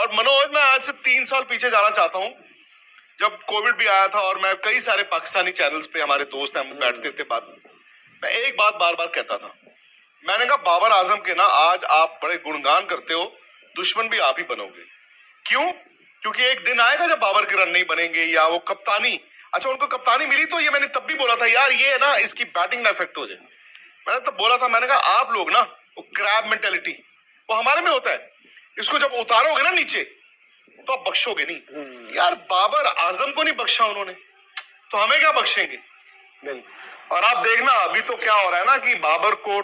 और मनोज, मैं आज से 3 साल पीछे जाना चाहता हूँ, जब कोविड भी आया था और मैं कई सारे पाकिस्तानी चैनल्स पे, हमारे दोस्त हैं, हम बैठते थे बात, मैं एक बात बार बार कहता था, मैंने कहा बाबर आजम के ना आज आप बड़े गुणगान करते हो, दुश्मन भी आप ही बनोगे। क्यों? क्योंकि एक दिन आएगा जब बाबर के रन नहीं बनेंगे या वो कप्तानी, अच्छा उनको कप्तानी मिली तो ये मैंने तब भी बोला था यार ये ना इसकी बैटिंग ना इफेक्ट हो जाए। मैंने तब बोला था, मैंने कहा आप लोग ना वो क्रैब मेंटेलिटी वो हमारे में होता है, इसको जब उतारोगे ना नीचे तो आप बख्शोगे नहीं। यार बाबर आजम को नहीं बख्शा उन्होंने, तो हमें क्या बख्शेंगे? नहीं। और आप देखना अभी तो क्या हो रहा है ना कि बाबर को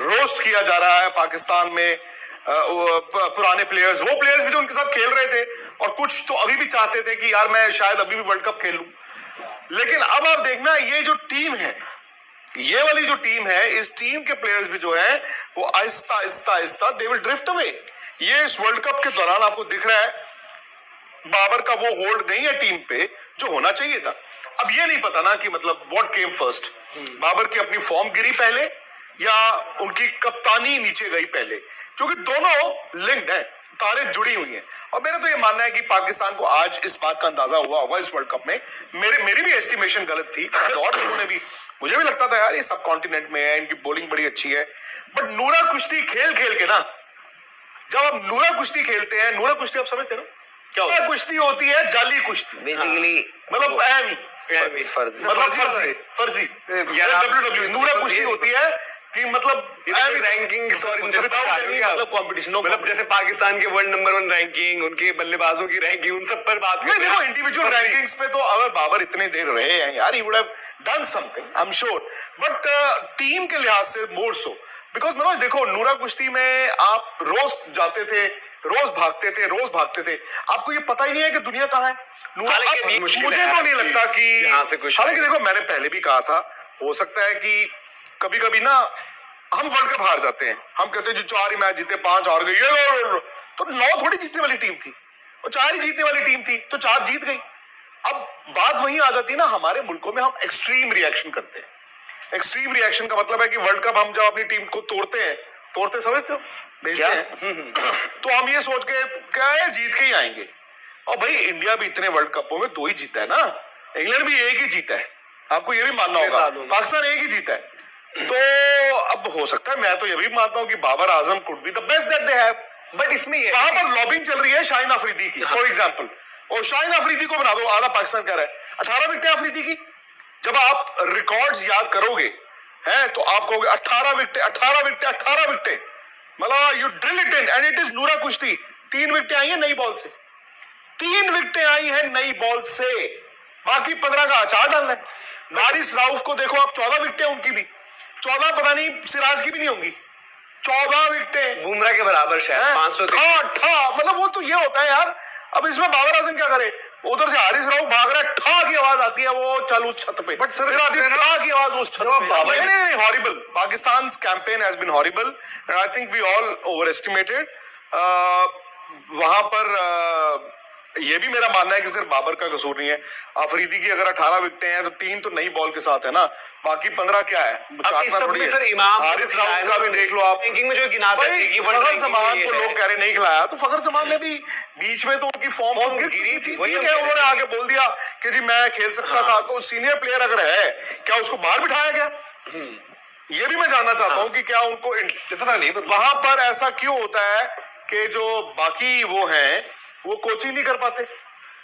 रोस्ट किया जा रहा है पाकिस्तान में, पुराने प्लेयर्स, वो प्लेयर्स भी जो उनके साथ खेल रहे थे और कुछ तो अभी भी चाहते थे कि यार मैं शायद अभी भी वर्ल्ड कप खेल लूं। लेकिन अब आप देखना ये जो टीम है, ये वाली जो टीम है, इस टीम के प्लेयर्स भी जो है वो Aahista Aahista Aahista they will drift away. ये इस वर्ल्ड कप के दौरान आपको दिख रहा है बाबर का वो होल्ड नहीं है टीम पे जो होना चाहिए था। अब ये नहीं पता ना कि मतलब व्हाट केम फर्स्ट, बाबर की अपनी फॉर्म गिरी पहले या उनकी कप्तानी नीचे गई पहले, क्योंकि दोनों लिंक्ड है, तारें जुड़ी हुई हैं। और मेरा तो ये मानना है कि पाकिस्तान को आज इस बात का अंदाजा हुआ होगा इस वर्ल्ड कप में, मेरी भी एस्टिमेशन गलत थी और लोगों ने भी, मुझे भी लगता था यार ये सब कॉन्टिनेंट में है, इनकी बॉलिंग बड़ी अच्छी है, बट नूरा कुश्ती खेल खेल के ना, जब आप नूरा कुश्ती खेलते हैं, नूरा कुश्ती आप समझते हो क्या होता है? कुश्ती होती है जाली कुश्ती, बेसिकली मतलब फर्जी WWE नूरा कुश्ती होती है कि मतलब रैंकिंग्स और मतलब कंपटीशन, मतलब जैसे पाकिस्तान के वर्ल्ड नंबर 1 रैंकिंग, उनके बल्लेबाजों की रैंकिंग, उन सब पर बात नहीं। देखो इंडिविजुअल रैंकिंग्स पे तो अगर बाबर इतने देर रहे हैं यार, he would have done something, I am sure, but team के लिहाज से मोर सो, बिकॉज मनोज देखो नूरा कुश्ती में आप रोज जाते थे, रोज भागते थे, आपको ये पता ही नहीं है कि दुनिया कहाँ है। मुझे तो नहीं लगता कि, हालांकि देखो मैंने पहले भी कहा था, हो सकता है कि कभी कभी ना हम वर्ल्ड कप हार जाते हैं, हम कहते हैं जो 4 ही मैच जीते 5 हार गए, तो 9 थोड़ी जीतने वाली टीम थी, वो 4 ही जीतने वाली टीम थी, तो 4 जीत गई। अब बात वहीं आ जाती है ना, हमारे मुल्कों में हम एक्सट्रीम रिएक्शन करते हैं। एक्सट्रीम रिएक्शन का मतलब है कि वर्ल्ड कप हम जब अपनी टीम को तोड़ते समझते हो, भेजते हैं तो हम ये सोच के क्या है जीत के ही आएंगे। और भाई इंडिया भी इतने वर्ल्ड कपों में 2 ही जीता है ना, इंग्लैंड भी 1 ही जीता है, आपको ये भी मानना होगा, पाकिस्तान 1 ही जीता है। तो अब हो सकता है, मैं तो ये भी मानता हूं कि Babar Azam could be the best that they have, but इसमें वहां पर लॉबिंग चल रही है शाहीन अफरीदी की, फॉर एग्जांपल, और शाहीन अफरीदी को बना दो, आधा पाकिस्तान कह रहा है 18 विकेटें अफरीदी की। जब आप रिकॉर्ड्स याद करोगे हैं तो आप कहोगे 18 विकेटें, मतलब you drill it in and it is नूरा कुश्ती। 3 विकेटें आई है नई बॉल से, 3 विकेटें आई है नई बॉल से, बाकी 15 का अचार डालना है। हारिस राउफ को देखो आप, 14 विकेटें उनकी भी, 14 पता नहीं सिराज की भी नहीं होंगी, 14 विकेटें बुमराह के बराबर शायद 500 मतलब वो तो ये होता है यार। अब इसमें बाबर आजम क्या करे, उधर से हारिस राउफ भाग रहा है, ठा की आवाज आती है वो चालू छत पे, बट फिर आती है ठा की आवाज उस छत पे। नहीं, horrible, Pakistan campaign has been horrible and I think we all overestimated. वहां पर ये भी मेरा मानना है कि सिर्फ बाबर का कसूर नहीं है, अफरीदी की अगर 18 विकेटें हैं तो 3 तो नई बॉल के साथ है ना, बाकी 15 क्या है, थोड़ी है। हारिस राउफ का भी देख लो आप, में जो फखर जमान को लोग कह रहे नहीं खिलाया, तो फखर जमान ने भी बीच में तो उनकी फॉर्म गिरी थी, ठीक है, उन्होंने आगे बोल दिया कि जी मैं खेल सकता था, तो सीनियर प्लेयर अगर है क्या उसको बाहर बिठाया गया? ये भी मैं जानना चाहता हूँ कि क्या उनको इतना नहीं, वहां पर ऐसा क्यों होता है कि जो बाकी वो हैं वो कोचिंग नहीं कर पाते?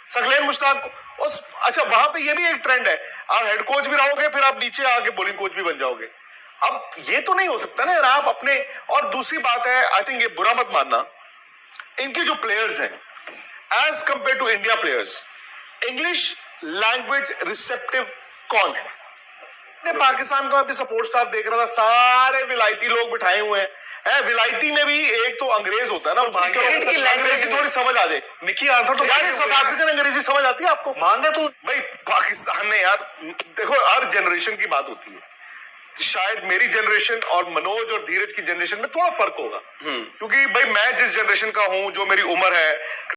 सकलेन मुश्ताक को अच्छा, वहां पे ये भी एक ट्रेंड है, आप हेड कोच भी रहोगे फिर आप नीचे आके बॉलिंग कोच भी बन जाओगे। अब ये तो नहीं हो सकता ना यार, आप अपने, और दूसरी बात है, आई थिंक ये बुरा मत मानना, इनके जो प्लेयर्स हैं as compare to India players, English language receptive कौन है? पाकिस्तान का अभी सपोर्ट स्टाफ देख रहा था, सारे विलायती लोग बिठाए हुए हैं। विलायती में भी एक तो अंग्रेज होता है ना, अंग्रेजी थोड़ी समझ आ जाए। मिकी आर्थर तो यार साउथ अफ्रीकन अंग्रेजी समझ आती है आपको? मान दे तो भाई, पाकिस्तान ने यार देखो हर जनरेशन की बात होती है, शायद मेरी जनरेशन और मनोज और धीरज की जनरेशन में थोड़ा फर्क होगा, क्योंकि भाई मैं जिस जनरेशन का हूं, जो मेरी उम्र है,